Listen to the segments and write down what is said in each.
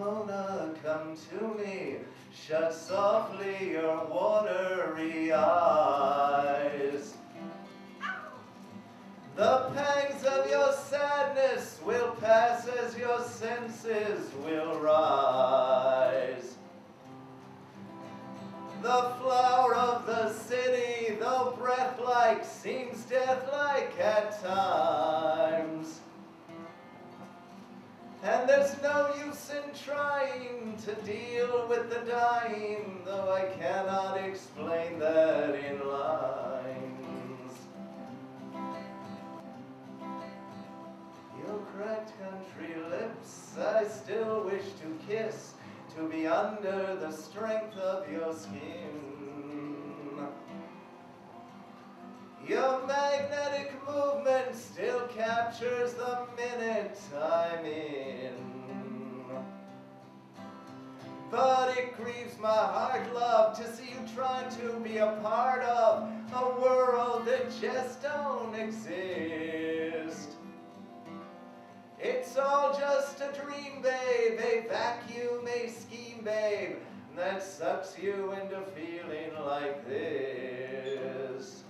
Pomona, come to me, shut softly your watery eyes. The pangs of your sadness will pass as your senses will rise. The flower of the city, though breath-like, seems death-like at times. And there's no use in trying to deal with the dying, though I cannot explain that in lines. Your cracked country lips I still wish to kiss, to be under the strength of your skin. Your magnetic movement still captures the minute I'm in. But it grieves my heart, love, to see you trying to be a part of a world that just don't exist. It's all just a dream, babe, a vacuum, a scheme, babe, that sucks you into feeling like this.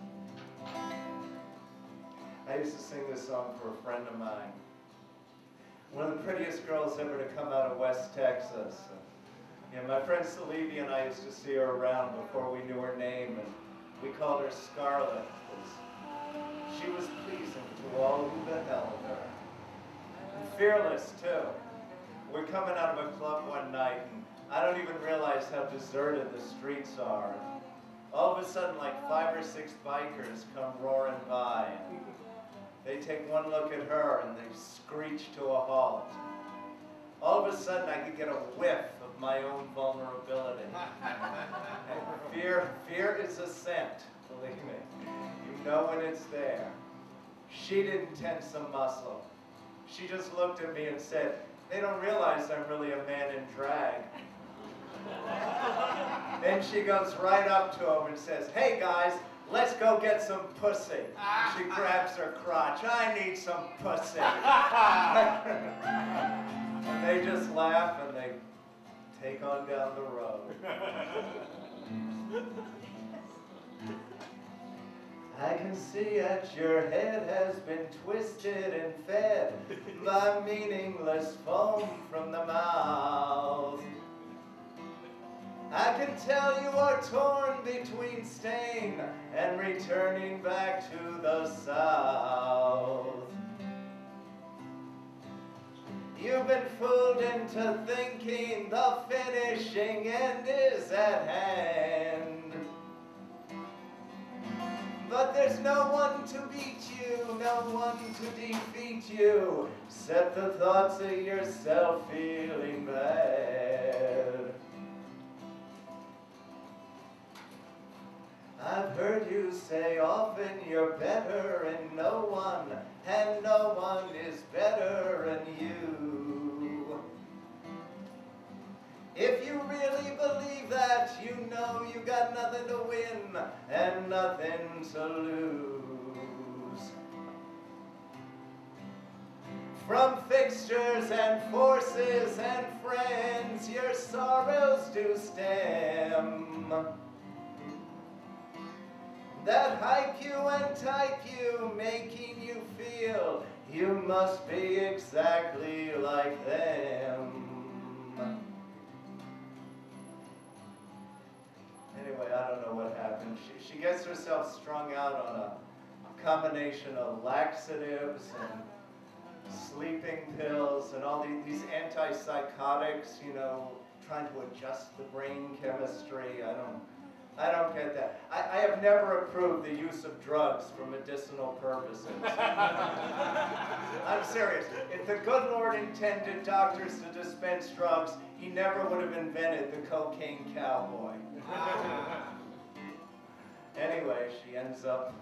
I used to sing this song for a friend of mine. One of the prettiest girls ever to come out of West Texas. My friend Salevi and I used to see her around before we knew her name, and we called her Scarlet, because she was pleasing to all who beheld her. Fearless, too. We're coming out of a club one night, and I don't even realize how deserted the streets are. All of a sudden, like 5 or 6 bikers come roaring by. And they take one look at her, and they screech to a halt. All of a sudden, I could get a whiff of my own vulnerability. And fear is a scent, believe me. You know when it's there. She didn't tense a muscle. She just looked at me and said, "They don't realize I'm really a man in drag." Then she goes right up to him and says, "Hey guys, let's go get some pussy." She grabs her crotch. "I need some pussy." And they just laugh and they take on down the road. I can see that your head has been twisted and fed by meaningless foam from the mouth. I can tell you are torn between staying and returning back to the south. You've been fooled into thinking the finishing end is at hand. But there's no one to beat you, no one to defeat you, except the thoughts of yourself feeling bad. I've heard you say often you're better and no one is better than you. If you really believe that, you know you got nothing to win and nothing to lose. From fixtures and forces and friends, your sorrows do stem. That hype you and type you, making you feel you must be exactly like them. Anyway, I don't know what happened. She gets herself strung out on a combination of laxatives and sleeping pills and all these antipsychotics, trying to adjust the brain chemistry. I don't get that. I have never approved the use of drugs for medicinal purposes. I'm serious. If the good Lord intended doctors to dispense drugs, he never would have invented the cocaine cowboy. Anyway, she ends up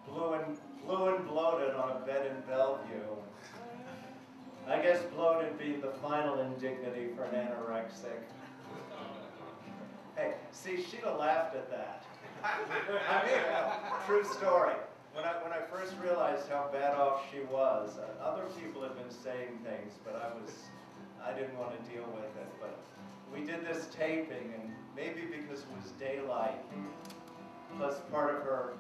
blue and bloated on a bed in Bellevue. I guess bloated be the final indignity for an anorexic. Hey, see, she'd have laughed at that. I mean, true story. When I first realized how bad off she was, other people had been saying things, but I didn't want to deal with it, but we did this taping, and maybe because it was daylight, plus part of her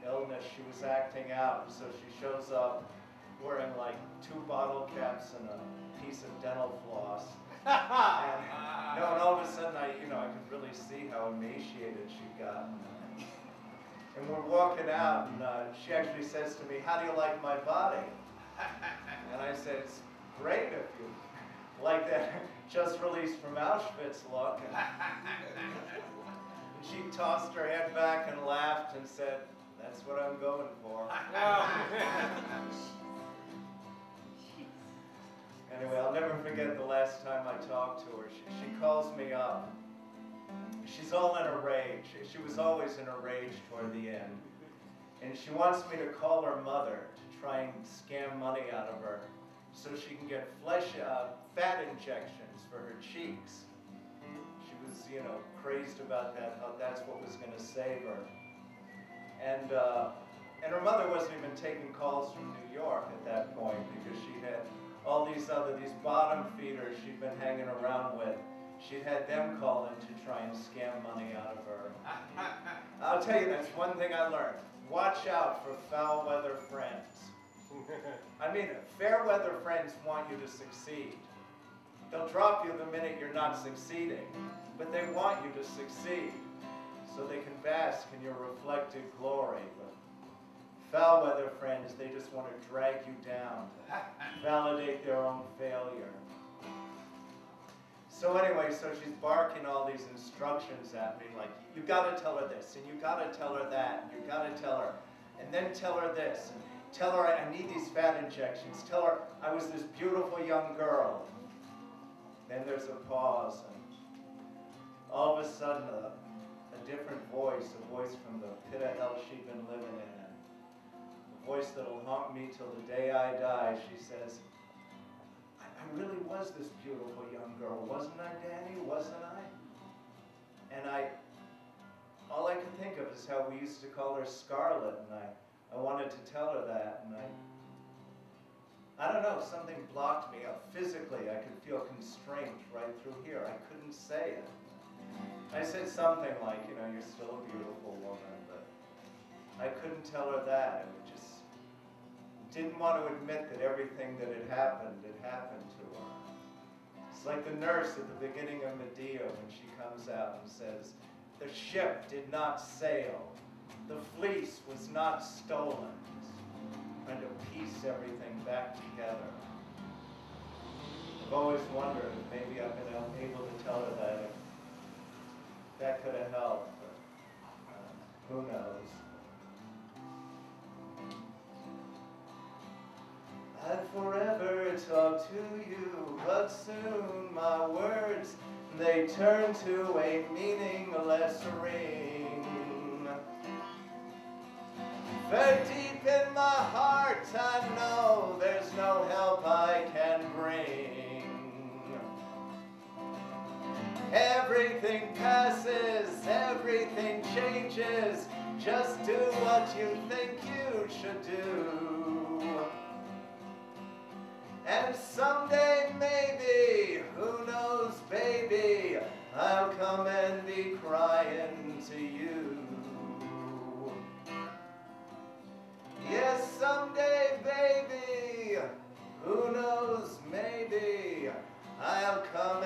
illness, she was acting out, so she shows up wearing like 2 bottle caps and a piece of dental floss. And all of a sudden I could really see how emaciated she'd gotten. And we're walking out, and she actually says to me, "How do you like my body?" And I said, "It's great if you like that just released from Auschwitz look." And she tossed her head back and laughed and said, "That's what I'm going for." Anyway, I'll never forget the last time I talked to her. She calls me up. She's all in a rage. She was always in a rage toward the end. And she wants me to call her mother to try and scam money out of her so she can get fat injections for her cheeks. She was, crazed about that, thought that's what was going to save her. And her mother wasn't even taking calls from New York at that point because she had all these bottom feeders she'd been hanging around with. She'd had them call in to try and scam money out of her. I'll tell you, that's one thing I learned. Watch out for foul weather friends. I mean, fair weather friends want you to succeed. They'll drop you the minute you're not succeeding, but they want you to succeed so they can bask in your reflected glory. But foul weather friends, they just want to drag you down, validate their own failure. So anyway, so she's barking all these instructions at me, like, you gotta tell her this, and you gotta tell her that, and you gotta tell her, and then tell her this, and tell her I need these fat injections, tell her I was this beautiful young girl. Then there's a pause, and all of a sudden a different voice, a voice from the pit of hell she'd been living in, and a voice that'll haunt me till the day I die. She says, I really was this beautiful young girl, wasn't I, Danny? Wasn't I? And all I could think of is how we used to call her Scarlet, and I wanted to tell her that, and I don't know, something blocked me up. Physically, I could feel constraint right through here. I couldn't say it. I said something like, you're still a beautiful woman, but I couldn't tell her that. I just didn't want to admit that everything that had happened to her. It's like the nurse at the beginning of Medea when she comes out and says, the ship did not sail. The fleece was not stolen. Trying to piece everything back together. I've always wondered if maybe I've been able to tell her that, if that could have helped, but who knows. I'd forever talk to you, but soon my words, they turn to a meaningless ring. But deep in my heart, I know there's no help I can bring. Everything passes, everything changes. Just do what you think you should do. And someday maybe, who knows, baby, I'll come and be crying to you. Yes, someday, baby, who knows, maybe, I'll come